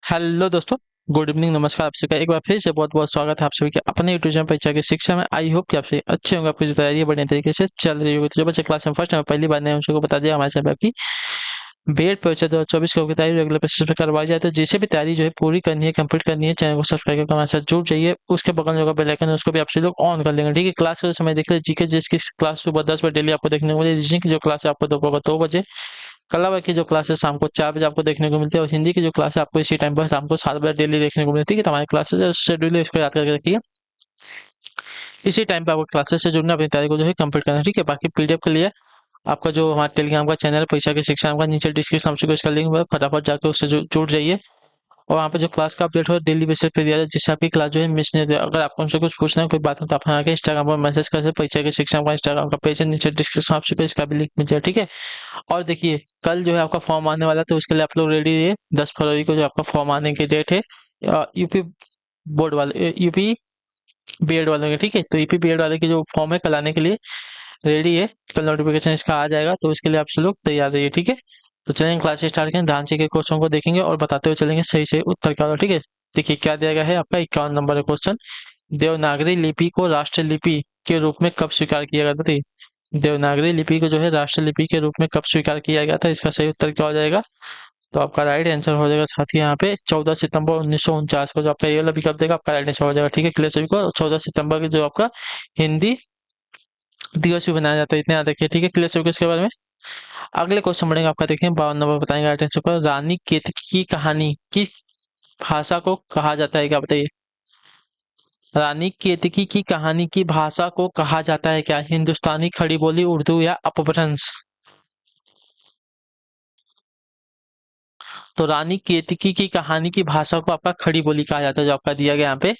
Hello दोस्तों। Good evening, नमस्कार। आप सबका एक बार फिर से बहुत बहुत स्वागत है आप सभी के अपने यूट्यूब चैनल परीक्षा की शिक्षा में। आई होप कि आप सभी अच्छे होंगे, आपकी जो तैयारी है बढ़िया तरीके से चल रही होगी। तो जो बच्चे क्लास में फर्स्ट है पहली बार नए हैं, उन सबको बता दिया हमारे चैनल की बीएड परीक्षा 2024 की तैयारी रेगुलर बेसिस पे करवाई जाए। तो जिसे भी तैयारी जो है पूरी करनी है, कंप्लीट करनी है, चैनल को सब्सक्राइब करके हमारे साथ जुड़ जाइए। उसके बगल में जो बेल आइकन है उसको भी आप सभी लोग ऑन कर लेंगे, ठीक है। क्लास के समय देख लीजिए, जीके जिसकी क्लास सुबह 10 बजे डेली आपको देखने को मिलेगी। रीजनिंग की जो क्लास है आपको दोपहर 2 बजे, कला की जो क्लास है शाम को 4 बजे आपको देखने को मिलती है, और हिंदी की जो क्लास है आपको इसी टाइम पर शाम को 7 बजे डेली देखने को मिलती है। तो हमारी क्लासेस शेड्यूल है, इसको याद करके रखिए। इसी टाइम पे आपको क्लासेस से जुड़ना, अपनी तैयारी को जो है कंप्लीट करना है, ठीक है। बाकी पीडीएफ के लिए आपका जो हमारा टेलीग्राम का चैनल है परीक्षा की शिक्षा का, नीचे डिस्क्रिप्शन ऑप्शन को इसका लिंक है, फटाफट जाकर उससे जुड़ जाइए। और वहाँ पे जो क्लास का अपडेट हो डेली बेसिस पे दिया जाए, जिससे आपकी क्लास जो है मिस नहीं हो जाए। अगर आपको हमसे कुछ पूछना है, कोई बात हो, तो आप हमें आके इंस्टाग्राम पर मैसेज कर सकते। परीक्षा की शिक्षा का इंस्टाग्राम का पेज है, नीचे डिस्क्रिप्शन ऑप्शन पे इसका भी लिंक मिल जाए, ठीक है। और देखिए, कल जो है आपका फॉर्म आने वाला है, तो उसके लिए आप लोग रेडी रहिए। 10 फरवरी को जो आपका फॉर्म आने की डेट है, यूपी बोर्ड वाले, यूपी बीएड वालों के, ठीक है। तो यूपी बीएड वाले की जो फॉर्म है कल आने के लिए रेडी है। कल नोटिफिकेशन इसका आ जाएगा, तो इसके लिए आप सब लोग तैयार रहिए, ठीक है। तो चलेंगे क्लास स्टार्ट करें, ध्यान से के क्वेश्चन को देखेंगे और बताते हुए चलेंगे सही से उत्तर क्या होगा, ठीक है। देखिए क्या दिया गया है आपका 51 नंबर का क्वेश्चन। देवनागरी लिपि को राष्ट्र लिपि के रूप में कब स्वीकार किया गया था? देवनागरी लिपि को जो है राष्ट्र लिपि के रूप में कब स्वीकार किया गया था, इसका सही उत्तर क्या हो जाएगा? तो आपका राइट आंसर हो जाएगा साथी यहाँ पे 14 सितंबर 1949 को जो आपका ये वाला विकल्प देगा, आपका राइट आंसर हो जाएगा, ठीक है। क्लियर सभी को? 14 सितंबर की जो आपका हिंदी दिवस भी बनाया जाता है, इतने याद रखिए, ठीक है। क्लियर सभी को इसके बारे में? अगले क्वेश्चन बढ़ेंगे आपका, देखिए 52 नंबर बताएंगे राइट आंसर पर। रानी केतकी की कहानी किस भाषा को कहा जाता है, क्या बताइए? रानी केतकी की कहानी की भाषा को कहा जाता है क्या? हिंदुस्तानी, खड़ी बोली, उर्दू या अपभ्रंश? तो रानी केतकी की कहानी की भाषा को आपका खड़ी बोली कहा जाता है, जो आपका दिया गया यहाँ पे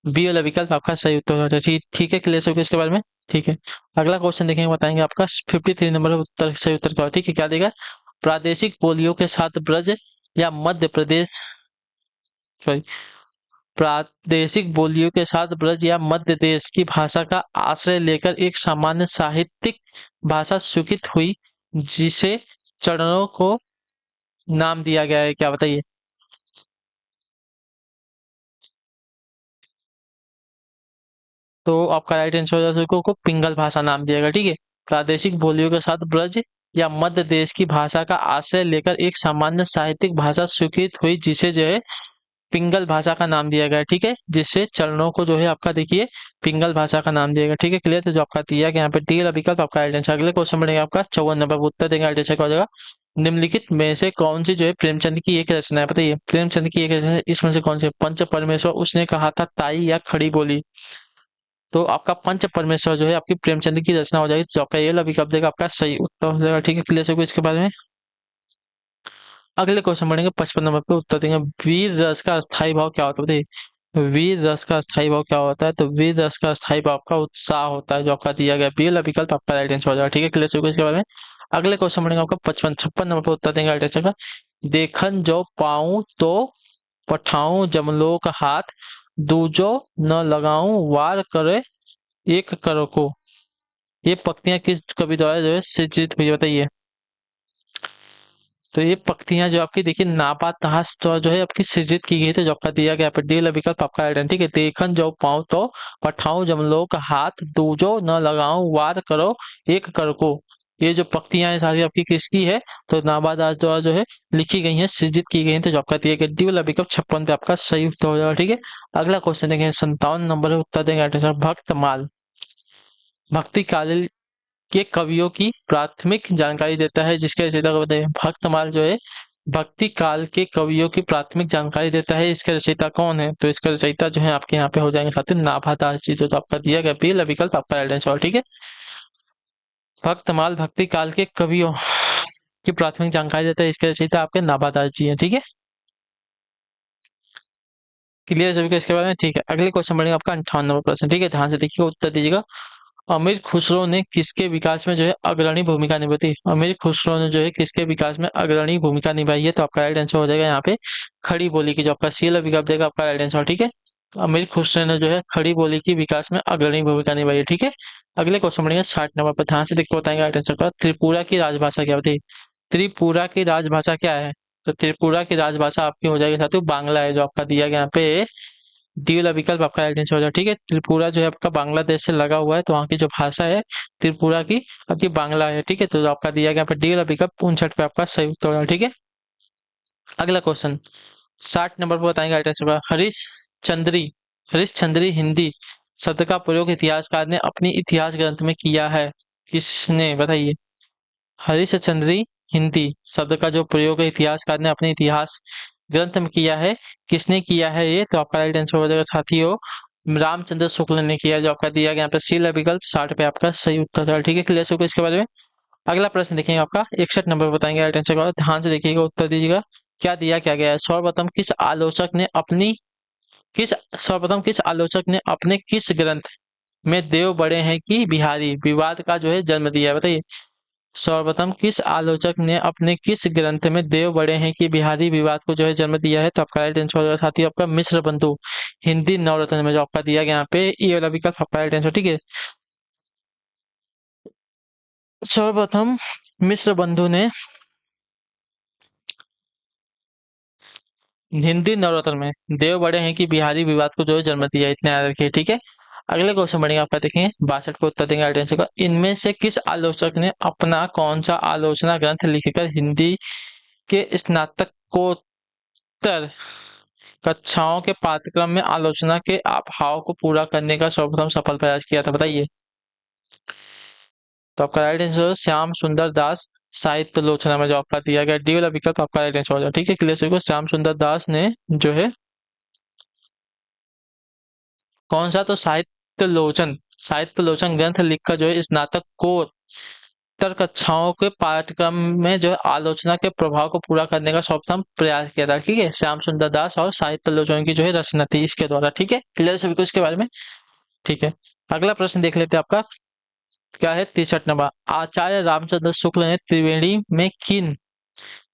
बी वाला विकल्प आपका सही उत्तर होता है, ठीक ठीक है। क्लियर हो गया इसके बारे में? ठीक है। अगला क्वेश्चन देखेंगे, बताएंगे आपका 53 नंबर उत्तर सही उत्तर क्या होगा, ठीक है। क्या देगा? प्रादेशिक बोलियों के साथ ब्रज या मध्य प्रदेश, सॉरी, प्रादेशिक बोलियों के साथ ब्रज या मध्य देश की भाषा का आश्रय लेकर एक सामान्य साहित्यिक भाषा स्वीकृत हुई, जिसे चरणों को नाम दिया गया है, क्या बताइए? तो आपका राइट आंसर हो जाएगा को पिंगल भाषा नाम दिया गया, ठीक है। प्रादेशिक बोलियों के साथ ब्रज या मध्य देश की भाषा का आश्रय लेकर एक सामान्य साहित्यिक भाषा स्वीकृत हुई, जिसे जो है पिंगल भाषा का नाम दिया गया, ठीक है। जिससे चरणों को जो है आपका देखिए पिंगल भाषा का नाम दिया गया, ठीक है। क्लियर? तो जो आपका दिया गया यहाँ पे डी वाला विकल्प आपका राइट आंसर। अगले क्वेश्चन बढ़ेगा आपका 54 नंबर पर, उत्तर देंगे राइट आंसर क्या हो जाएगा? निम्नलिखित में से कौन सी जो है प्रेमचंद की एक रचना है, बताइए? प्रेमचंद की एक रचना है, इसमें से कौन सी? पंच परमेश्वर, उसने कहा था, ताई या खड़ी बोली? तो आपका पंच परमेश्वर जो है आपकी प्रेमचंद की रचना हो जाएगी, तो आपका ये वाला विकल्प देगा आपका सही उत्तर हो जाएगा, ठीक है। क्लियर है इसके बारे में? अगले क्वेश्चन बढ़ेंगे 55 नंबर पे, उत्तर देंगे वीर रस का स्थायी भाव क्या होता है, बताइए? वीर रस का स्थायी भाव क्या होता है? तो वीर रस का स्थायी भाव आपका उत्साह होता है, जो आपका दिया गया बी वाला विकल्प आपका राइट आंसर हो जाएगा, ठीक है। क्लियर है इसके बारे में? अगले क्वेश्चन बढ़ेंगे आपका 56 नंबर पे, उत्तर देंगे राइट आंसर का। देखन जो पाऊं तो पठाऊं जमलोक हाथ, दूजो न लगाऊं वार करे एक करो को, ये पंक्तियां किस कवि द्वारा जो है सृजित हुई है, बताइए? तो ये पंक्तियां जो आपकी देखिए नापा तहस तो जो है आपकी सृजित की गई थी, जो आपका दिया गया पे डी वाला विकल्प आपका राइट है, ठीक है। देखन जो पाऊं तो पठाऊं जमलों का हाथ, दूजो न लगाऊं वार करो एक कर को, ये जो पंक्तियां हैं सारी आपकी किसकी है? तो नाबादास द्वारा जो है लिखी गई है, सृजित की गई है, तो जो आपका दिया गया डी वाला विकल्प 56 पे आपका सही उत्तर हो जाएगा, ठीक है। अगला क्वेश्चन देखेंगे 57 नंबर है, उत्तर देंगे right answer, भक्तमाल भक्ति काल के कवियों की प्राथमिक जानकारी देता है, जिसके रचयिता को बताइए? भक्तमाल जो है भक्ति काल के कवियों की प्राथमिक जानकारी देता है, इसके रचयिता कौन है? तो इसका रचयिता जो है आपके यहाँ पे हो जाएंगे साथी नाभादास जी, जो तो आपका दिया गया पहला विकल्प आपका राइट आंसर, ठीक है। भक्तमाल भक्ति काल के कवियों की प्राथमिक जानकारी देता है, इसके रचयिता आपके नाभादास जी हैं, ठीक है। क्लियर सभी को इसके बारे में? ठीक है। अगले क्वेश्चन बढ़ेगा आपका 58 नंबर प्रश्न, ठीक है। ध्यान से देखिए, उत्तर दीजिएगा। अमीर खुसरो ने किसके विकास में जो है अग्रणी भूमिका निभाई थी? अमीर खुसरो ने जो है किसके विकास में अग्रणी भूमिका निभाई है? तो आपका राइट आंसर हो जाएगा यहाँ पे खड़ी बोली की, जो आपका सी वाला विकल्प देगा आपका राइट आंसर, ठीक है। तो अमीर खुसरो ने जो है खड़ी बोली की विकास में अग्रणी भूमिका निभाई है, ठीक है। अगले क्वेश्चन बढ़ेंगे 60 नंबर पर, ध्यान से देखिए बताएंगे राइट आंसर का। त्रिपुरा की राजभाषा क्या होती है? त्रिपुरा की राजभाषा क्या है? तो त्रिपुरा की राजभाषा आपकी हो जाएगी साथियों बांग्ला है, जो आपका दिया गया यहाँ पे डी वाला विकल्प आपका राइट आंसर हो जाएगा। ठीक है, त्रिपुरा जो है आपका बांग्लादेश से लगा हुआ है, तो वहाँ की जो भाषा है त्रिपुरा की आपकी बांग्ला है। ठीक है, तो जो आपका दिया गया यहाँ पे डी वाला विकल्प 59 पे आपका सही उत्तर होगा। ठीक है, अगला क्वेश्चन 60 नंबर पर बताएंगे राइट आंसर का। हरीश चंद्री हिंदी शब्द का प्रयोग इतिहासकार ने अपनी इतिहास ग्रंथ में किया है, किसने, बताइए। हरीश चंद्री हिंदी शब्द का जो प्रयोग है इतिहासकार ने अपने इतिहास ग्रंथ में किया है, किसने किया है ये, तो आपका राइट आंसर हो जाएगा साथियों रामचंद्र शुक्ल ने किया, जो आपका दिया गया यहाँ पे सी विकल्प 60 पे आपका सही उत्तर है। ठीक है, क्लियर हो गया इसके बारे में। अगला प्रश्न देखेंगे आपका 61 नंबर बताएंगे राइट आंसर का, ध्यान से देखिएगा उत्तर दीजिएगा। क्या गया है, सर्वप्रथम किस आलोचक ने अपने किस ग्रंथ में देव बड़े हैं कि बिहारी विवाद का जो है जन्म दिया है, बताइए। सर्वप्रथम किस आलोचक ने अपने किस ग्रंथ में देव बड़े हैं कि बिहारी विवाद को जो है जन्म दिया है, तो आपका राइट आंसर हो जाएगा साथी आपका मिश्र बंधु हिंदी नवरत्न में, जो आपका दिया गया यहाँ पे ये वाला विकल्प आपका राइट आंसर। ठीक है, सर्वप्रथम मिश्र बंधु ने हिंदी नवरत्न में देव बड़े हैं कि बिहारी विवाद को जो है जन्म दिया है, इतना याद रखिए। ठीक है, अगले क्वेश्चन बढ़ेंगे आपका, देखेंगे 62 को उत्तर देंगे राइट आंसर का। इनमें से किस आलोचक ने अपना कौन सा आलोचना ग्रंथ लिखकर हिंदी के स्नातकोत्तर कक्षाओं के पाठ्यक्रम में आलोचना के अभाव को पूरा करने का सर्वप्रथम सफल प्रयास किया था, बताइए। तो आपका राइट आंसर श्याम सुंदर दास साहित्य लोचना में, जो आपका दिया गया डी वाला विकल्प आपका राइट आंसर हो जाएगा। ठीक है, क्लियर सभी को। श्याम सुंदर दास ने जो है कौन सा, तो साहित्य लोचन ग्रंथ लिखकर जो है स्नातकोत्तर कक्षाओं के पाठ्यक्रम में जो है आलोचना के प्रभाव को पूरा करने का सर्वप्रथम प्रयास किया था। ठीक है, श्याम सुंदर दास और साहित्य लोचन की जो है रचना थी इसके द्वारा। ठीक है, क्लियर सभी को इसके बारे में। ठीक है, अगला प्रश्न देख लेते हैं आपका, क्या है 63 नंबर। आचार्य रामचंद्र शुक्ल ने त्रिवेणी में किन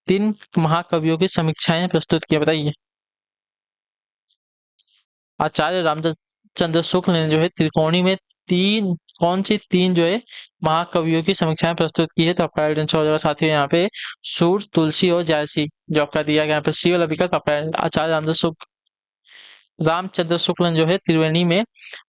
3 महाकवियों की समीक्षाएं प्रस्तुत की, बताइए। आचार्य रामचंद्र शुक्ल ने जो है त्रिकोणी में कौन सी 3 जो है महाकवियों की समीक्षाएं प्रस्तुत की है, तो आपका राइट आंसर हो जाएगा साथियों यहाँ पे सूर, तुलसी और जायसी, जो आपका दिया गया यहाँ पे सी वाला विकल्प आपका आचार्य रामचंद्र शुक्ल ने जो है त्रिवेणी में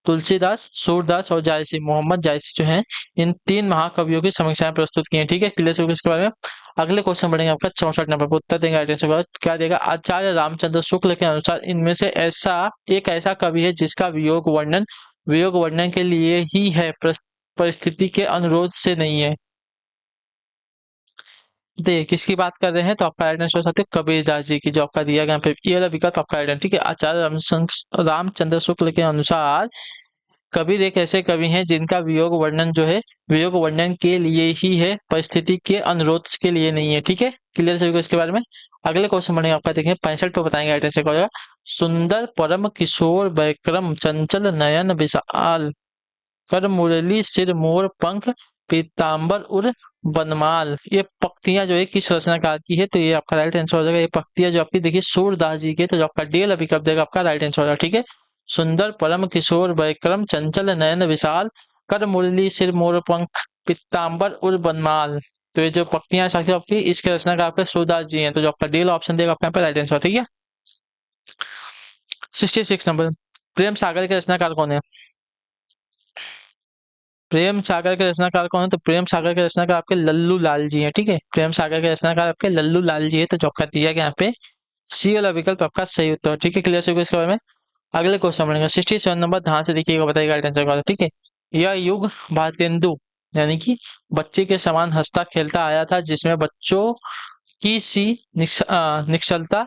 तुलसीदास, सूरदास और जायसी मोहम्मद जायसी जो है इन 3 महाकवियों की समीक्षाएं प्रस्तुत की हैं। ठीक है, क्लियर हो इसके बारे में। अगले क्वेश्चन बढ़ेंगे आपका 64 नंबर पर, उत्तर देंगे राइट आंसर क्या देगा। आचार्य रामचंद्र शुक्ल के अनुसार इनमें से एक ऐसा कवि है जिसका वियोग वर्णन के लिए ही है, परिस्थिति के अनुरोध से नहीं है। देखिए किसकी बात कर रहे हैं, तो आपका राइट आंसर साथियों कबीरदास जी की, जो आपका दिया गया पे ये वाला विकल्प आपका राइट आंसर। ठीक है, आचार्य रामचंद्र शुक्ल के अनुसार कबीर एक ऐसे कवि हैं जिनका वियोग वर्णन के लिए ही है, परिस्थिति के अनुरोध के लिए नहीं है। ठीक है, क्लियर सभी को इसके बारे में। अगले क्वेश्चन बढ़ेंगे आपका, देखें 65 पे बताएंगे राइट आंसर क्या होगा। सुंदर परम किशोर वैक्रम चंचल नयन विशाल कर मुरली सिर मोर पंख पीताम्बर उर बनमाल, ये पंक्तियां जो है किस रचनाकार की है, तो ये आपका राइट आंसर हो जाएगा। ये पंक्तियां जो आपकी देखिए सूरदास जी के, तो जो आपका डेल विकल्प देगा आपका राइट आंसर हो जाएगा। ठीक है, सुंदर परम किशोर वैक्रम चंचल नयन विशाल कर मुरली सिर मोर पंख पीताम्बर उर बनमाल, तो ये जो पंक्तियां साथी आपकी इसके रचनाकार आपके सूरदास जी हैं, तो जो आपका डेल ऑप्शन देगा आपका यहाँ पे राइट आंसर। ठीक है, 66 नंबर, प्रेम सागर के रचनाकार कौन है। प्रेम सागर के रचनाकार कौन है, तो प्रेम सागर के रचनाकार आपके लल्लू लाल जी हैं। ठीक है, प्रेम सागर के रचनाकार आपके लल्लू लाल जी है, तो जो आपका दिया गया यहाँ पे सी वाला विकल्प आपका सही उत्तर। ठीक है, क्लियर होगा इसके बारे में। अगले क्वेश्चन बढ़ेंगे 67 नंबर, ध्यान से देखिएगा, बताइएगा राइट आंसर का। ठीक है, यह युग भारतेंदु यानी कि बच्चे के समान हंसता खेलता आया था, जिसमें बच्चों की सी निश्चलता,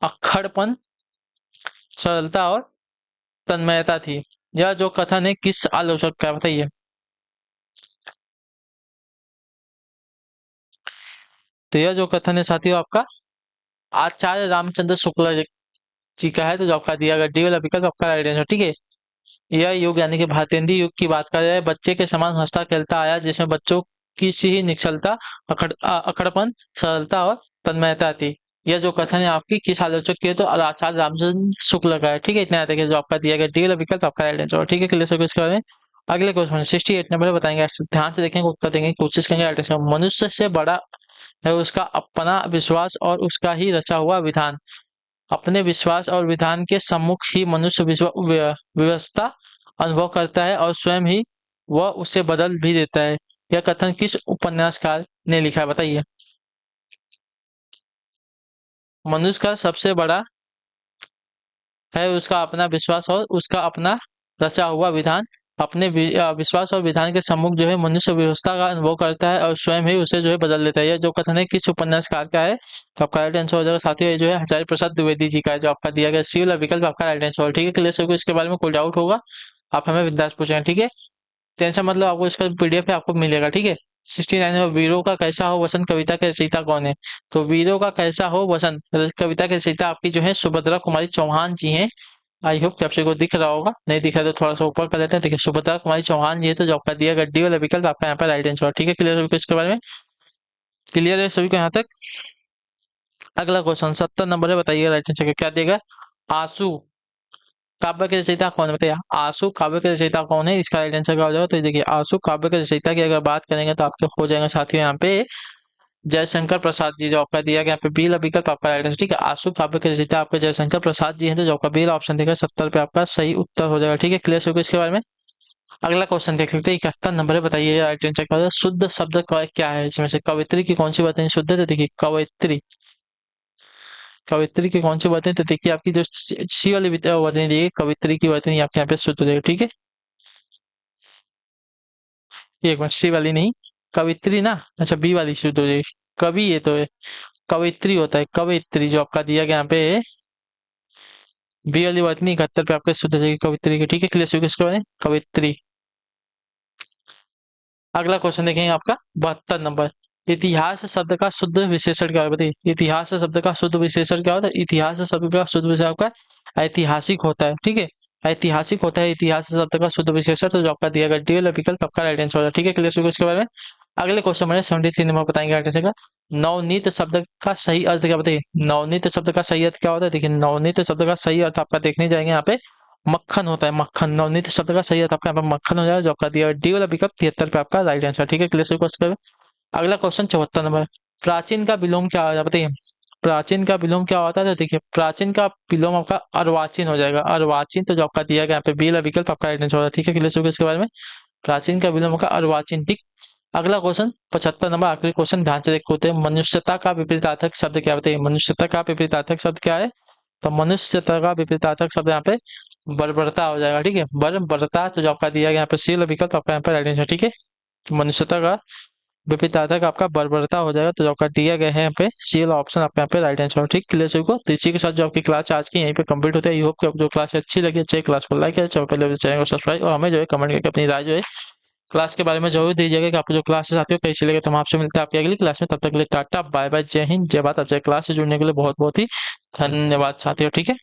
अक्खड़पन, सरलता और तन्मयता थी। यह जो कथन है किस आलोचक का, बताइए। तो यह जो कथन है साथियों आपका आचार्य रामचंद्र शुक्ला जी का है, तो जो आपका दिया गया डी वाला विकल्प आपका राइट आंसर। ठीक है, यह युग यानी कि भारतेंदु युग की बात कर रहे हैं, बच्चे के समान हंसता खेलता आया जिसमें बच्चों की सी ही निश्चलता, अकड़पन, सरलता और तन्मयता थी। यह जो कथन है आपकी किस आलोचक की है, तो आचार्य रामचंद्र शुक्ल का है। ठीक है, इतना याद रखिए, जो आपका दिया गया डी वाला विकल्प आपका राइट आंसर। ठीक है, क्लियर इसके बारे में। अगले क्वेश्चन 68 नंबर बताएंगे, ध्यान से देखेंगे, उत्तर देंगे, कोशिश करेंगे। मनुष्य से बड़ा है उसका अपना विश्वास और उसका ही रचा हुआ विधान। अपने विश्वास और विधान के सम्मुख ही मनुष्य व्यवस्था अनुभव करता है और स्वयं ही वह उसे बदल भी देता है। यह कथन किस उपन्यासकार ने लिखा है बताइए। मनुष्य का सबसे बड़ा है उसका अपना विश्वास और उसका अपना रचा हुआ विधान। अपने विश्वास और विधान के सम्मुख जो है मनुष्य व्यवस्था का अनुभव करता है और स्वयं ही उसे जो है बदल देता है। यह जो कथन है किस उपन्यासकार का है, तो आपका राइट आंसर हो जाएगा साथियों, ये जो है हजारी प्रसाद द्विवेदी जी का है, जो आपका दिया गया सी वाला विकल्प आपका राइट आंसर। ठीक है, क्लियर सभी को इसके बारे में कोई डाउट होगा आप हमें बिंदास पूछें। ठीक है, टेंशन मतलब आपको इसका पीडीएफ आपको मिलेगा। ठीक है, 69 है वीरों का कैसा हो वसंत कविता के रचयिता कौन है। तो वीरों का कैसा हो वसंत कविता के रचयिता आपकी जो है सुभद्रा कुमारी चौहान जी हैं। आई होप कि आप सभी को दिख रहा होगा, नहीं दिखा तो थोड़ा सा ऊपर कर लेते हैं। देखिए सुभद्रा कुमारी चौहान जी है, तो जो आपका दिया गड्डी वाला विकल्प आपका यहाँ पर राइट आंसर। ठीक है, क्लियर सभी को इसके बारे में, क्लियर है सभी को यहाँ तक। अगला क्वेश्चन 70 नंबर है, बताइए राइट आंसर क्या देगा। आंसू काव्य के रचयिता कौन है बताइए। आंसू काव्य के रचयिता कौन है, इसका राइट आंसर क्या हो जाएगा। तो देखिए आंसू काव्य के रचयिता की अगर बात करेंगे तो आपके हो जाएगा साथियों यहाँ पे जयशंकर प्रसाद जी, जो आपका दिया गया यहाँ पे बी विकल्प आपका राइट आंसर। ठीक है, आंसू काव्य के रचयिता आपके जयशंकर प्रसाद जी हैं, तो जो आपका बी ऑप्शन देगा 70 पे आपका सही उत्तर हो जाएगा। ठीक है, क्लियर हो गया इसके बारे में। अगला क्वेश्चन देख लेते हैं 71 नंबर है, बताइए राइट आंसर क्या होगा। शुद्ध शब्द क्या है इसमें से, कवित्री की कौन सी बातें शुद्ध है। तो देखिए कवित्री, कवित्री की कौन सी बातें, तो देखिए आपकी जो सी वाली वर्तनी दी है कवित्री की वर्तनी आपके यहाँ पे शुद्ध हो जाएगी। ठीक है, एक मिनट सी वाली नहीं, कवित्री ना, अच्छा बी वाली शुद्ध हो जाएगी। कवि ये तो है, कवित्री होता है, कवित्री जो आपका दिया गया यहाँ पे बी वाली वर्तनी 71 पे आपके शुद्ध हो जाएगी कवित्री की। ठीक है, क्लियर हो गया इसके बारे में कवित्री। अगला क्वेश्चन देखेंगे आपका 72 नंबर। इतिहास शब्द का शुद्ध विशेषण क्या है बताइए। इतिहास शब्द का शुद्ध विशेषण क्या होता है। इतिहास शब्द का शुद्ध विशेषण आपका ऐतिहासिक होता है। ठीक है, ऐतिहासिक होता है इतिहास शब्द का शुद्ध विशेषण, तो जो आपका दिया गया डी वाला विकल्प आपका राइट आंसर होगा। ठीक है, क्लियर इसके बारे में। अगले क्वेश्चन में 73 नंबर बताएंगे राइट आंसर का। नवनीत शब्द का सही अर्थ क्या बताइए। नवनीत शब्द का सही अर्थ क्या होता है। देखिए नवनीत शब्द का सही अर्थ आपका देखने जाएंगे यहाँ पे मक्खन होता है, मक्खन। नवनीत शब्द का सही अर्थ आपका यहाँ पे मक्खन हो जाएगा, जो आपका दिया डी वाला विकल्प 73 पे आपका राइट आंसर। ठीक है, क्लियर क्वेश्चन। अगला क्वेश्चन 74 नंबर। प्राचीन का विलोम क्या होता है बताइए। प्राचीन का विलोम क्या होता है, तो देखिए प्राचीन का विलोम आपका अर्वाचीन हो जाएगा, अर्वाचीन, तो जो आपका दिया गया यहाँ पे बी वाला विकल्प आपका राइट आंसर होगा। ठीक है, क्लियर इसके बारे में। प्राचीन का विलोम का अर्वाचीन। ठीक, अगला क्वेश्चन 75 नंबर, आखिरी क्वेश्चन ध्यान से देखते हैं। मनुष्यता का विपरीतार्थक शब्द क्या बताइए। मनुष्यता का विपरीतार्थक शब्द क्या है, तो मनुष्यता का विपरीतार्थक शब्द यहाँ पे बर्बरता हो जाएगा। ठीक है, बर्बरता, तो जो आपका दिया गया यहाँ पे सी वाला विकल्प आपका यहाँ पे राइट आंसर। ठीक है, तो मनुष्यता का विपरीतार्थक आपका बर्बरता हो जाएगा, तो जो आपका दिया गया है यहाँ पे सी वाला ऑप्शन आपका यहाँ पे राइट आंसर। ठीक, क्लियर सभी को। तो इसी के साथ जो आपकी क्लास आज की यहीं पे कंप्लीट होता है। आई होप कि आपको जो क्लास अच्छी लगी, अच्छी क्लास को लाइक करें, चैनल को सब्सक्राइब और हमें जो है कमेंट करके अपनी राय जो है क्लास के बारे में जरूर दीजिएगा कि आपको जो क्लासेस आती है कैसी लगे। तो हम आपसे मिलते हैं आपकी अगली क्लास में, तब तक के लिए टाटा बाय बाय, जय हिंद जय भारत। आपसे क्लास से जुड़ने के लिए बहुत बहुत ही धन्यवाद साथियों। ठीक है।